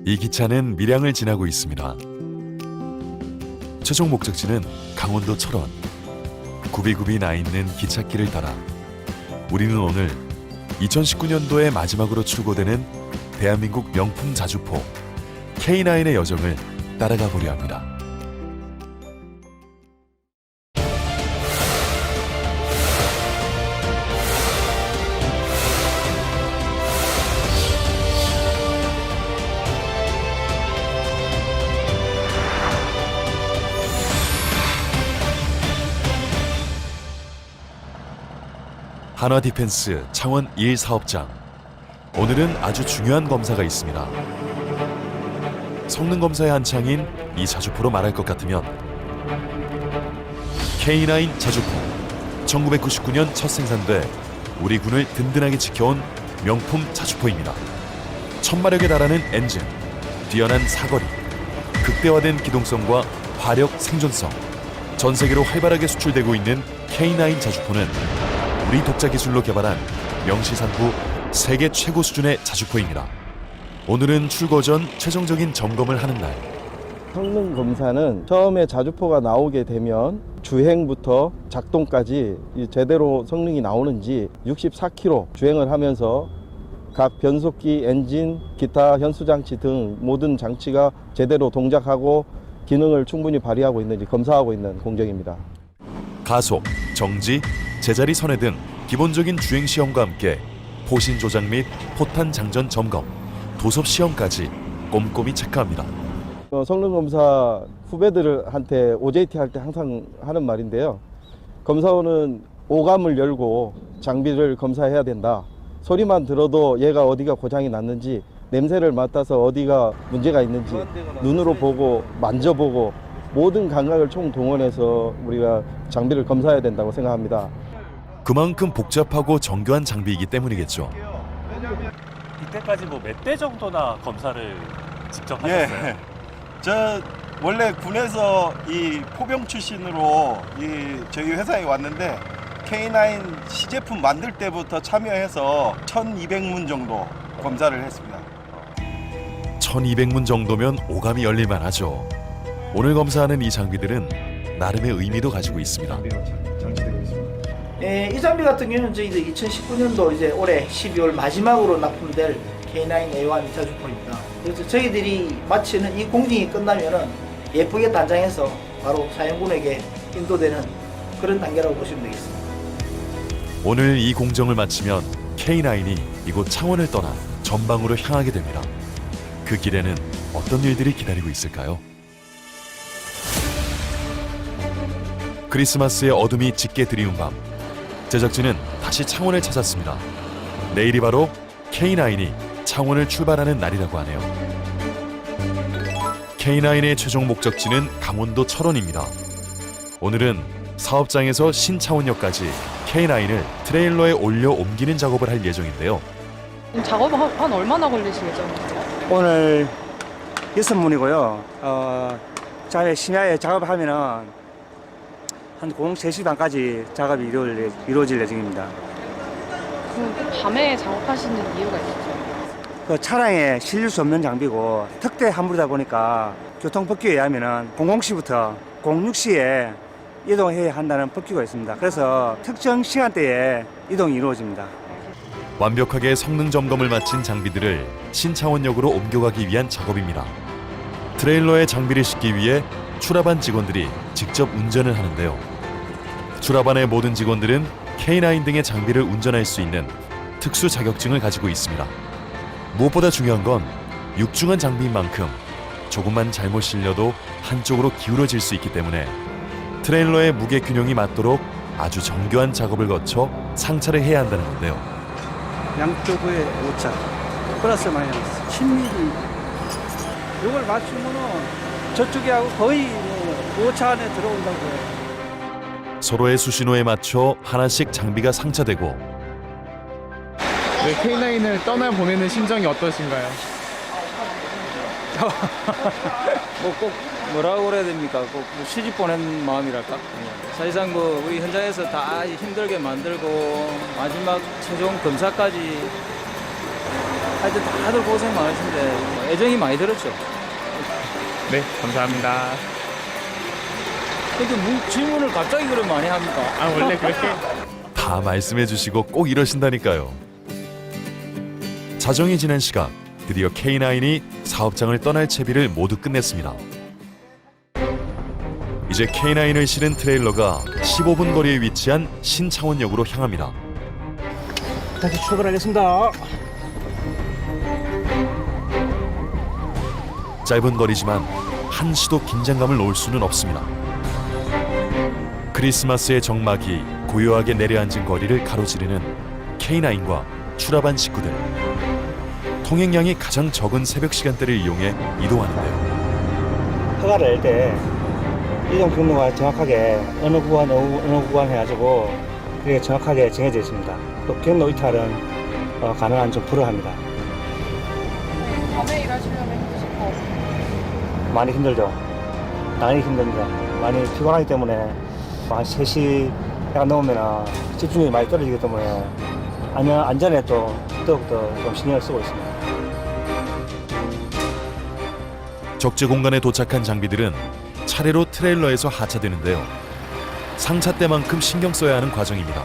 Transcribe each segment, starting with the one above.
이 기차는 밀양을 지나고 있습니다. 최종 목적지는 강원도 철원. 굽이굽이 나 있는 기찻길을 따라 우리는 오늘 2019년도에 마지막으로 출고되는 대한민국 명품 자주포 K9의 여정을 따라가 보려 합니다. 한화디펜스 창원 1사업장. 오늘은 아주 중요한 검사가 있습니다. 성능검사의 한창인 이 자주포로 말할 것 같으면 K9 자주포. 1999년 첫 생산돼 우리 군을 든든하게 지켜온 명품 자주포입니다. 1000마력에 달하는 엔진, 뛰어난 사거리, 극대화된 기동성과 화력 생존성. 전 세계로 활발하게 수출되고 있는 K9 자주포는 우리 독자 기술로 개발한 명시상부 세계 최고 수준의 자주포입니다. 오늘은 출고 전 최종적인 점검을 하는 날. 성능 검사는 처음에 자주포가 나오게 되면 주행부터 작동까지 제대로 성능이 나오는지 64km 주행을 하면서 각 변속기, 엔진, 기타 현수장치 등 모든 장치가 제대로 동작하고 기능을 충분히 발휘하고 있는지 검사하고 있는 공정입니다. 가속, 정지, 제자리 선회 등 기본적인 주행 시험과 함께 포신 조작 및 포탄 장전 점검, 도섭 시험까지 꼼꼼히 체크합니다. 성능 검사 후배들한테 OJT 할 때 항상 하는 말인데요. 검사원은 오감을 열고 장비를 검사해야 된다. 소리만 들어도 얘가 어디가 고장이 났는지, 냄새를 맡아서 어디가 문제가 있는지 눈으로 보고 만져보고 모든 감각을 총동원해서 우리가 장비를 검사해야 된다고 생각합니다. 그만큼 복잡하고 정교한 장비이기 때문이겠죠. 이때까지 뭐 몇 대 정도나 검사를 직접 하셨어요? 예. 저 원래 군에서 이 포병 출신으로 저희 회사에 왔는데 K9 시제품 만들 때부터 참여해서 1200문 정도 검사를 했습니다. 1200문 정도면 오감이 열릴만 하죠. 오늘 검사하는 이 장비들은 나름의 의미도 가지고 있습니다. 이 장비 같은 경우는 저희들 2019년도 이제 올해 12월 마지막으로 납품될 K9A1 자주포입니다. 그래서 저희들이 마치는 이 공정이 끝나면은 예쁘게 단장해서 바로 사용군에게 인도되는 그런 단계라고 보시면 되겠습니다. 오늘 이 공정을 마치면 K9이 이곳 창원을 떠나 전방으로 향하게 됩니다. 그 길에는 어떤 일들이 기다리고 있을까요? 크리스마스의 어둠이 짙게 드리운 밤, 제작진은 다시 창원을 찾았습니다. 내일이 바로 K9이 창원을 출발하는 날이라고 하네요. K9의 최종 목적지는 강원도 철원입니다. 오늘은 사업장에서 신창원역까지 K9을 트레일러에 올려 옮기는 작업을 할 예정인데요. 작업은 한 얼마나 걸리실 예정이세요? 오늘 6문이고요. 심야에 작업하면은 한 3시 반까지 작업이 이루어질 예정입니다. 그럼 밤에 작업하시는 이유가 있으세요? 그 차량에 실릴 수 없는 장비고 특대 화물이다 보니까 교통법규에 의하면은 00시부터 06시에 이동해야 한다는 법규가 있습니다. 그래서 특정 시간대에 이동이 이루어집니다. 완벽하게 성능 점검을 마친 장비들을 신창원역으로 옮겨가기 위한 작업입니다. 트레일러에 장비를 싣기 위해 추라반 직원들이 직접 운전을 하는데요. 추라반의 모든 직원들은 K9 등의 장비를 운전할 수 있는 특수 자격증을 가지고 있습니다. 무엇보다 중요한 건 육중한 장비인 만큼 조금만 잘못 실려도 한쪽으로 기울어질 수 있기 때문에 트레일러의 무게 균형이 맞도록 아주 정교한 작업을 거쳐 상차를 해야 한다는 건데요. 양쪽의 오차 플러스 마이너스 10mm 이걸 맞추면은 저쪽에 하고 거의 오차 안에 들어온다고 해요. 서로의 수신호에 맞춰 하나씩 장비가 상차되고 네, K9을 떠나보내는 심정이 어떠신가요? 뭐 꼭 뭐라고 그래야 됩니까? 꼭 시집 보낸 마음이랄까? 사실상 뭐 우리 현장에서 다 힘들게 만들고 마지막 최종 검사까지 하여튼 다들 고생 많으신데 애정이 많이 들었죠. 네, 감사합니다. 근데 질문을 갑자기 그래 많이 합니까? 아, 원래 그렇게. 다 말씀해 주시고 꼭 이러신다니까요. 자정이 지난 시각 드디어 K9이 사업장을 떠날 채비를 모두 끝냈습니다. 이제 K9을 실은 트레일러가 15분 거리에 위치한 신창원역으로 향합니다. 다시 출발하겠습니다. 짧은 거리지만 한시도 긴장감을 놓을 수는 없습니다. 크리스마스의 정막이 고요하게 내려앉은 거리를 가로지르는 K9과 추라반 식구들. 통행량이 가장 적은 새벽 시간대를 이용해 이동하는데요. 허가를 낼 때 이동 경로가 정확하게 어느 구간 해가지고 그게 정확하게 정해져 있습니다. 또 경로 이탈은 가능한 좀 불허합니다. 밤에 일하시려면 힘드실 것 같아요. 많이 힘들죠. 당연히 힘듭니다. 많이 피곤하기 때문에 한 3시 약간 넘으면 집중력이 많이 떨어지기 때문에 안전에 또 더욱더 좀 신경을 쓰고 있습니다. 적재 공간에 도착한 장비들은 차례로 트레일러에서 하차되는데요. 상차 때만큼 신경 써야 하는 과정입니다.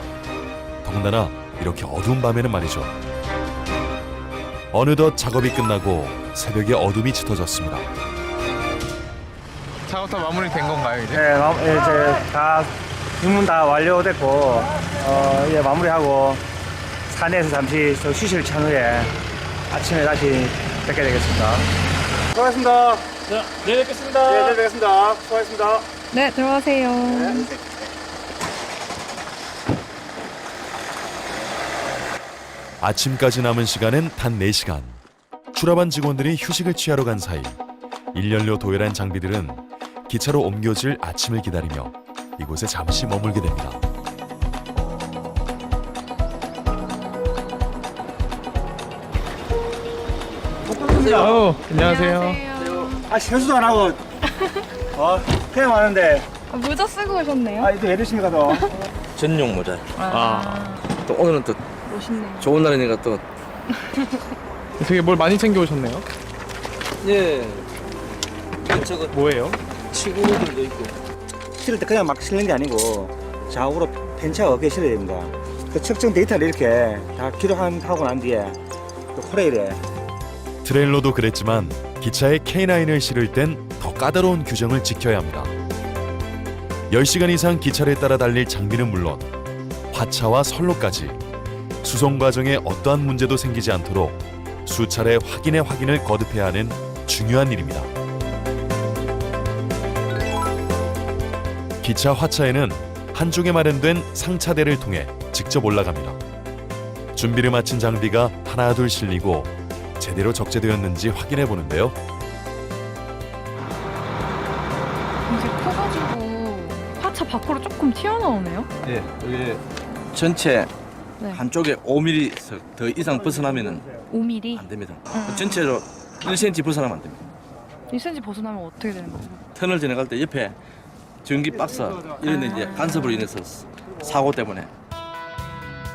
더군다나 이렇게 어두운 밤에는 말이죠. 어느덧 작업이 끝나고 새벽에 어둠이 짙어졌습니다. 작업 다 마무리된 건가요, 이제? 네, 이제 다 입문 다 완료됐고 이제 마무리하고 산에서 잠시 휴식을 취한 후에 아침에 다시 뵙게 되겠습니다. 수고하셨습니다. 자, 내일 뵙겠습니다. 네, 내일 뵙겠습니다. 수고하셨습니다. 네, 들어가세요. 아침까지 남은 시간은 단 4시간. 추라반 직원들이 휴식을 취하러 간 사이 일연료 도열한 장비들은 기차로 옮겨질 아침을 기다리며 이곳에 잠시 머물게 됩니다. 안녕하세요. 세수도 안 하고 그냥 왔는데 모자 쓰고 오셨네요. 이거 왜 이러십니까 또? 전용 모자. 아, 또 오늘은 또 멋있네요. 좋은 날이니까 또 되게 뭘 많이 챙겨 오셨네요. 예. 저거 뭐예요? 치구들도 있고. 실을 때 그냥 막 실는 게 아니고 좌우로 펜치하고 어깨에 실어야 됩니다. 그 측정 데이터를 이렇게 다 기록하고 난 뒤에 또 코레일에 트레일러도 그랬지만 기차에 K9을 실을 땐 더 까다로운 규정을 지켜야 합니다. 10시간 이상 기차를 따라 달릴 장비는 물론 화차와 선로까지 수송 과정에 어떠한 문제도 생기지 않도록 수차례 확인을 거듭해야 하는 중요한 일입니다. 기차 화차에는 한쪽에 마련된 상차대를 통해 직접 올라갑니다. 준비를 마친 장비가 하나 둘 실리고 제대로 적재되었는지 확인해 보는데요. 이제 커가지고 화차 밖으로 조금 튀어나오네요. 예. 이게 전체 네. 한쪽에 5mm 더 이상 벗어나면은 5mm. 안 됩니다. 전체로 1cm 벗어나면 안 됩니다. 1cm 벗어나면 어떻게 되는 거예요? 터널 지나갈 때 옆에 전기 박스 이런 데 이제 간섭으로 인해서 사고 때문에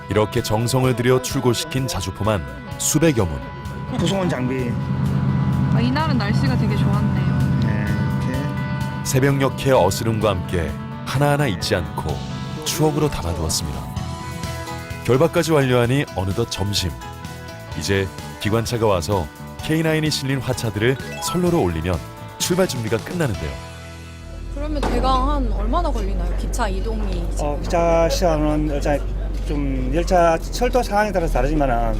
이렇게 정성을 들여 출고시킨 자주포만 수백여 문. 구성원 장비 이날은 날씨가 되게 좋았네요. 이렇게 새벽녘의 어스름과 함께 하나하나 잊지 않고 추억으로 담아두었습니다. 결박까지 완료하니 어느덧 점심. 이제 기관차가 와서 K9이 실린 화차들을 선로로 올리면 출발 준비가 끝나는데요. 그러면 대강 한 얼마나 걸리나요? 기차 이동이. 기차 시간은 좀 열차 철도 상황에 따라서 다르지만은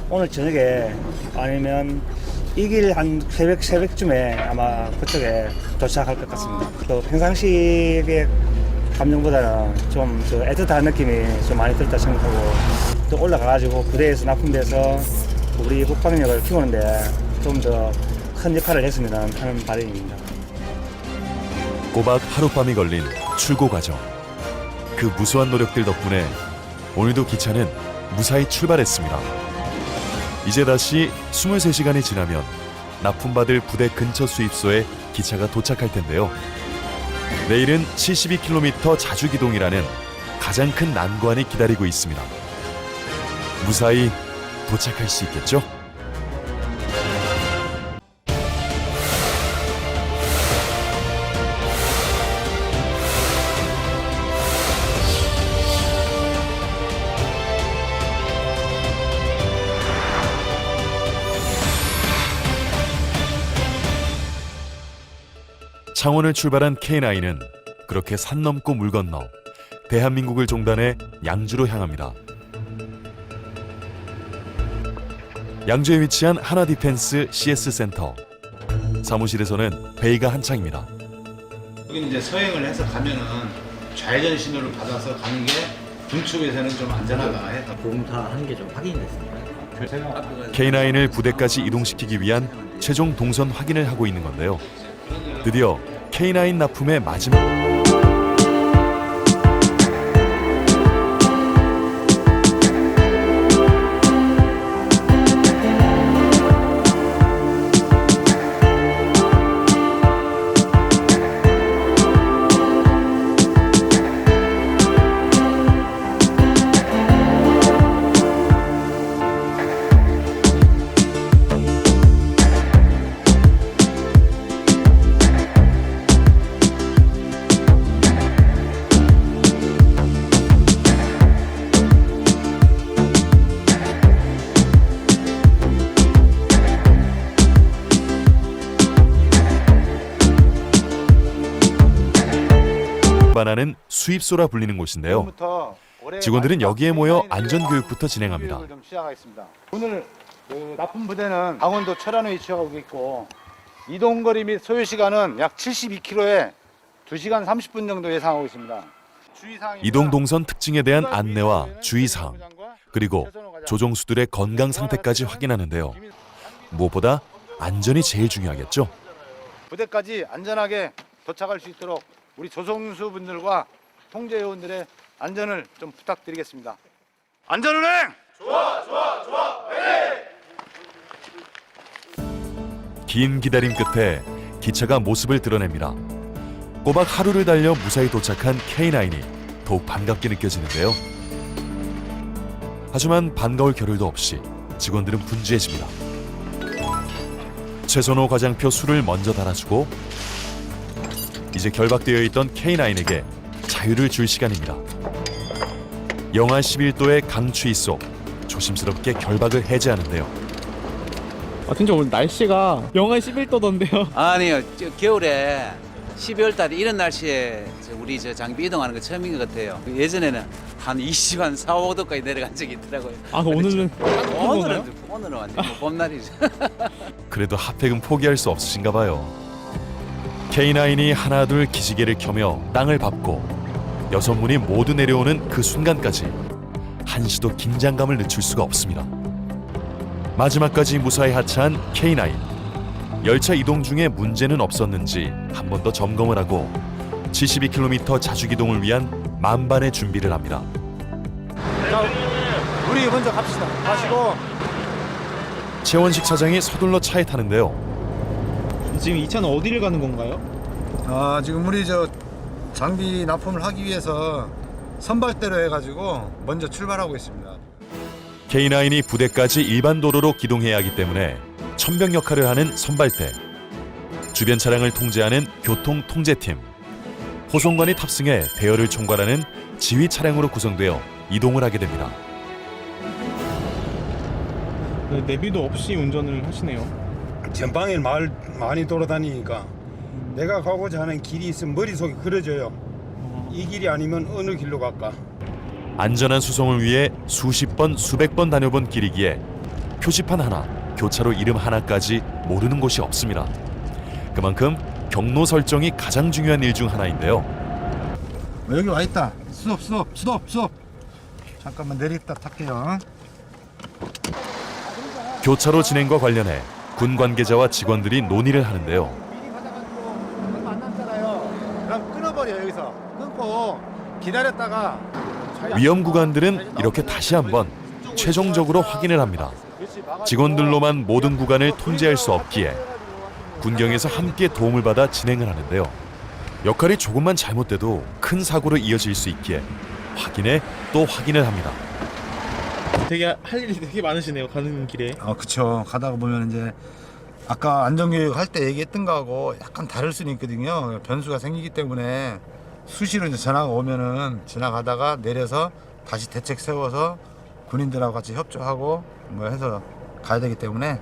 오늘 저녁에 아니면 이 길 한 새벽쯤에 아마 그쪽에 도착할 것 같습니다. 또 평상시의 감정보다는 좀 애틋한 느낌이 좀 많이 들다 생각하고 또 올라가가지고 부대에서 납품돼서 우리 국방력을 키우는데 좀 더 큰 역할을 했으면 하는 바람입니다. 꼬박 하룻밤이 걸린 출고 과정. 그 무수한 노력들 덕분에 오늘도 기차는 무사히 출발했습니다. 이제 다시 23시간이 지나면 납품받을 부대 근처 수입소에 기차가 도착할 텐데요. 내일은 72km 자주기동이라는 가장 큰 난관이 기다리고 있습니다. 무사히 도착할 수 있겠죠? 창원을 출발한 K9은 그렇게 산 넘고 물 건너 대한민국을 종단해 양주로 향합니다. 양주에 위치한 하나디펜스 CS 센터. 사무실에서는 회의가 한창입니다. 여기 이제 서행을 해서 가면은 좌회전 신호를 받아서 가는 게 중축에서는 좀 안전하다 해서 공사한 게 좀 확인됐습니다. K9을 부대까지 이동시키기 위한 최종 동선 확인을 하고 있는 건데요. 드디어 K9 납품의 마지막 반하는 수입소라 불리는 곳인데요. 직원들은 여기에 모여 안전교육부터 진행합니다. 좀 시작하겠습니다. 오늘 납품 부대는 강원도 철원에 위치하고 있고 이동 거리 및 소요 시간은 약 72km에 2시간 30분 정도 예상하고 있습니다. 이동 동선 특징에 대한 안내와 주의사항, 그리고 조종수들의 건강 상태까지 확인하는데요. 무엇보다 안전이 제일 중요하겠죠. 부대까지 안전하게 도착할 수 있도록 우리 조종수분들과 통제요원들의 안전을 좀 부탁드리겠습니다. 안전운행! 긴 기다림 끝에 기차가 모습을 드러냅니다. 꼬박 하루를 달려 무사히 도착한 K9이 더욱 반갑게 느껴지는데요. 하지만 반가울 겨를도 없이 직원들은 분주해집니다. 최선호 과장표 술을 먼저 달아주고 이제 결박되어 있던 K9에게 자유를 줄 시간입니다. 영하 11도의 강추위 속 조심스럽게 결박을 해제하는데요. 진짜 오늘 날씨가 영하 11도던데요. 아니요, 겨울에 12월 달에 이런 날씨에 우리 장비 이동하는 거 처음인 것 같아요. 예전에는 한 20한 4, 5도까지 내려간 적이 있더라고요. 오늘은 오늘은 완전 봄날이죠. 그래도 핫팩은 포기할 수 없으신가 봐요. K9이 하나둘 기지개를 켜며 땅을 밟고 6문이 모두 내려오는 그 순간까지 한시도 긴장감을 늦출 수가 없습니다. 마지막까지 무사히 하차한 K9. 열차 이동 중에 문제는 없었는지 한 번 더 점검을 하고 72km 자주기동을 위한 만반의 준비를 합니다. 자, 우리 먼저 갑시다. 가시고. 최원식 차장이 서둘러 차에 타는데요. 지금 이 차는 어디를 가는 건가요? 지금 우리 장비 납품을 하기 위해서 선발대로 해가지고 먼저 출발하고 있습니다. K9이 부대까지 일반 도로로 기동해야 하기 때문에 천병 역할을 하는 선발대, 주변 차량을 통제하는 교통 통제팀, 호송관이 탑승해 대열을 총괄하는 지휘 차량으로 구성되어 이동을 하게 됩니다. 내비도 없이 운전을 하시네요. 전방에 말 많이 돌아다니니까 내가 가고자 하는 길이 있으면 머릿속에 그려져요. 이 길이 아니면 어느 길로 갈까? 안전한 수송을 위해 수십 번, 수백 번 다녀본 길이기에 표지판 하나, 교차로 이름 하나까지 모르는 곳이 없습니다. 그만큼 경로 설정이 가장 중요한 일 중 하나인데요. 여기 와 있다. 스톱. 잠깐만 내리다 탈게요. 교차로 진행과 관련해 군 관계자와 직원들이 논의를 하는데요. 그럼 끊어버려. 여기서 끊고 기다렸다가 위험 구간들은 이렇게 다시 한번 최종적으로 확인을 합니다. 직원들로만 모든 구간을 통제할 수 없기에 군경에서 함께 도움을 받아 진행을 하는데요. 역할이 조금만 잘못돼도 큰 사고로 이어질 수 있기에 확인에 또 확인을 합니다. 되게 할 일이 되게 많으시네요. 가는 길에. 그쵸. 가다가 보면 이제 아까 안전교육 할 때 얘기했던 거하고 약간 다를 수는 있거든요. 변수가 생기기 때문에 수시로 이제 전화가 오면은 지나가다가 내려서 다시 대책 세워서 군인들하고 같이 협조하고 뭐 해서 가야 되기 때문에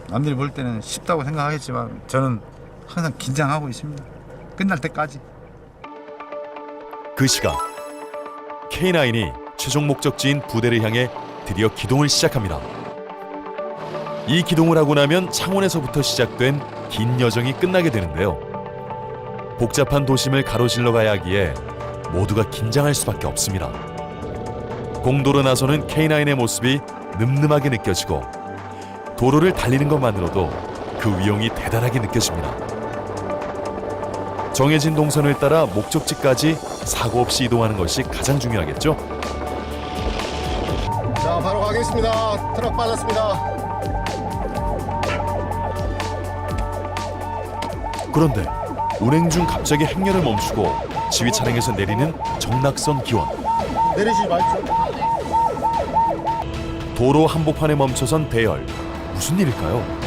남들이 볼 때는 쉽다고 생각하겠지만 저는 항상 긴장하고 있습니다. 끝날 때까지. 그 시각 K9이 최종 목적지인 부대를 향해 드디어 기동을 시작합니다. 이 기동을 하고 나면 창원에서부터 시작된 긴 여정이 끝나게 되는데요. 복잡한 도심을 가로질러 가야 하기에 모두가 긴장할 수밖에 없습니다. 공도로 나서는 K9의 모습이 늠름하게 느껴지고 도로를 달리는 것만으로도 그 위용이 대단하게 느껴집니다. 정해진 동선을 따라 목적지까지 사고 없이 이동하는 것이 가장 중요하겠죠? 자, 바로 가겠습니다. 트럭 빠졌습니다. 그런데 운행 중 갑자기 행렬을 멈추고 지휘 차량에서 내리는 정낙선 기원. 내리시지 마십시오. 도로 한복판에 멈춰선 대열. 무슨 일일까요?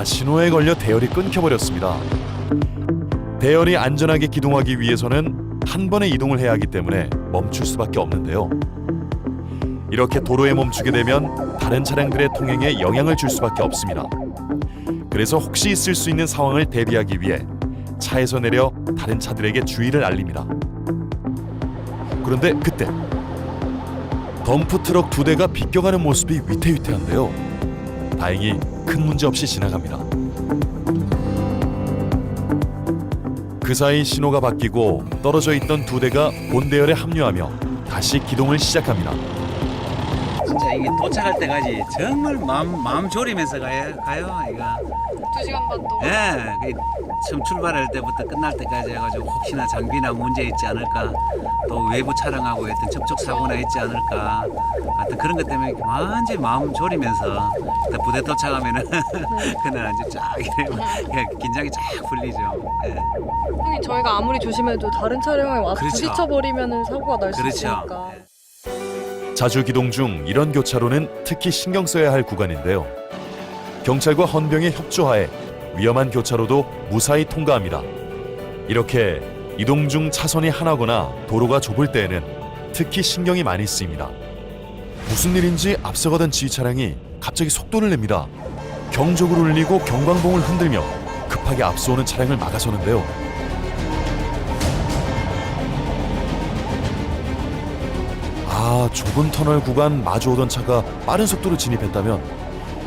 신호에 걸려 대열이 끊겨버렸습니다. 대열이 안전하게 기동하기 위해서는 한 번에 이동을 해야 하기 때문에 멈출 수밖에 없는데요. 이렇게 도로에 멈추게 되면 다른 차량들의 통행에 영향을 줄 수밖에 없습니다. 그래서 혹시 있을 수 있는 상황을 대비하기 위해 차에서 내려 다른 차들에게 주의를 알립니다. 그런데 그때 덤프 트럭 2대가 비껴가는 모습이 위태위태한데요. 다행히 큰 문제 없이 지나갑니다. 그 사이 신호가 바뀌고 떨어져 있던 2대가 본대열에 합류하며 다시 기동을 시작합니다. 진짜 이게 도착할 때까지 정말 마음 졸이면서 가요 이거. 2시간 반 동안. 예, 처음 출발할 때부터 끝날 때까지 해가지고 혹시나 장비나 문제 있지 않을까, 또 외부 차량하고 어떤 접촉 사고나 있지 않을까, 하여튼 그런 것 때문에 완전히 마음 졸이면서 일단 부대 도착하면은 그날 아주 쫙 긴장이 쫙 풀리죠. 예. 형님 저희가 아무리 조심해도 다른 차량에 와서 그렇죠. 부딪혀버리면 사고가 날 수 그렇죠. 있으니까. 자주 기동 중 이런 교차로는 특히 신경 써야 할 구간인데요. 경찰과 헌병의 협조하에 위험한 교차로도 무사히 통과합니다. 이렇게 이동 중 차선이 하나거나 도로가 좁을 때에는 특히 신경이 많이 쓰입니다. 무슨 일인지 앞서가던 지휘 차량이 갑자기 속도를 냅니다. 경적을 울리고 경광봉을 흔들며 급하게 앞서오는 차량을 막아서는데요. 좁은 터널 구간 마주오던 차가 빠른 속도로 진입했다면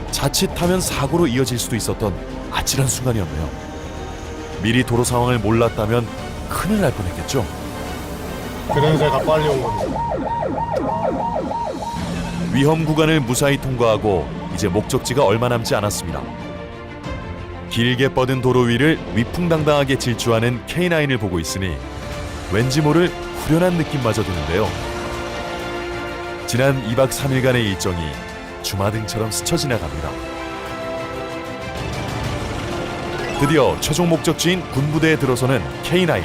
자칫하면 사고로 이어질 수도 있었던 아찔한 순간이었네요. 미리 도로 상황을 몰랐다면 큰일 날 뻔했겠죠. 그래서 제가 빨리 온 겁니다. 위험 구간을 무사히 통과하고 이제 목적지가 얼마 남지 않았습니다. 길게 뻗은 도로 위를 위풍당당하게 질주하는 K9을 보고 있으니 왠지 모를 후련한 느낌마저 드는데요. 지난 2박 3일간의 일정이 주마등처럼 스쳐 지나갑니다. 드디어 최종 목적지인 군부대에 들어서는 K9.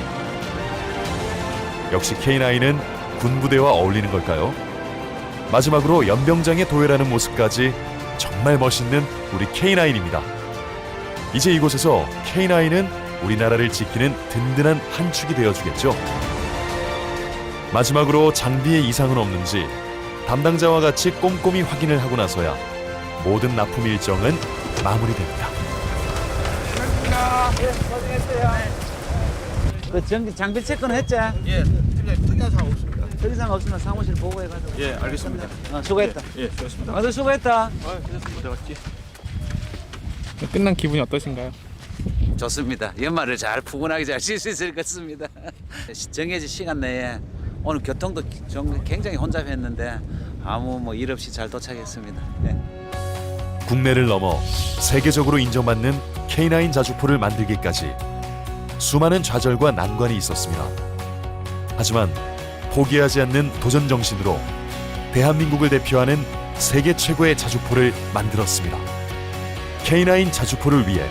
역시 K9은 군부대와 어울리는 걸까요? 마지막으로 연병장에 도열하는 모습까지 정말 멋있는 우리 K9입니다. 이제 이곳에서 K9은 우리나라를 지키는 든든한 한 축이 되어주겠죠. 마지막으로 장비에 이상은 없는지 담당자와 같이 꼼꼼히 확인을 하고 나서야 모든 납품 일정은 마무리됩니다. 그 장비 체크는 했지? 예, 특이한 사항 없습니다. 특이한 사항 없으면 사무실 보고해가지고. 예, 알겠습니다. 수고했다. 예, 수고했습니다. 아들 수고했다. 어디 갔지? 끝난 기분이 어떠신가요? 좋습니다. 연말을 잘 푸근하게 잘 쉴 수 있을 것 같습니다. 정해진 시간 내에 오늘 교통도 굉장히 혼잡했는데 아무 일 없이 잘 도착했습니다. 네. 국내를 넘어 세계적으로 인정받는 K9 자주포를 만들기까지 수많은 좌절과 난관이 있었습니다. 하지만 포기하지 않는 도전 정신으로 대한민국을 대표하는 세계 최고의 자주포를 만들었습니다. K9 자주포를 위해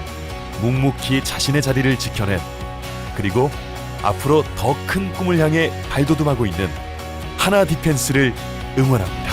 묵묵히 자신의 자리를 지켜낸, 그리고 앞으로 더 큰 꿈을 향해 발돋움하고 있는 하나 디펜스를 응원합니다.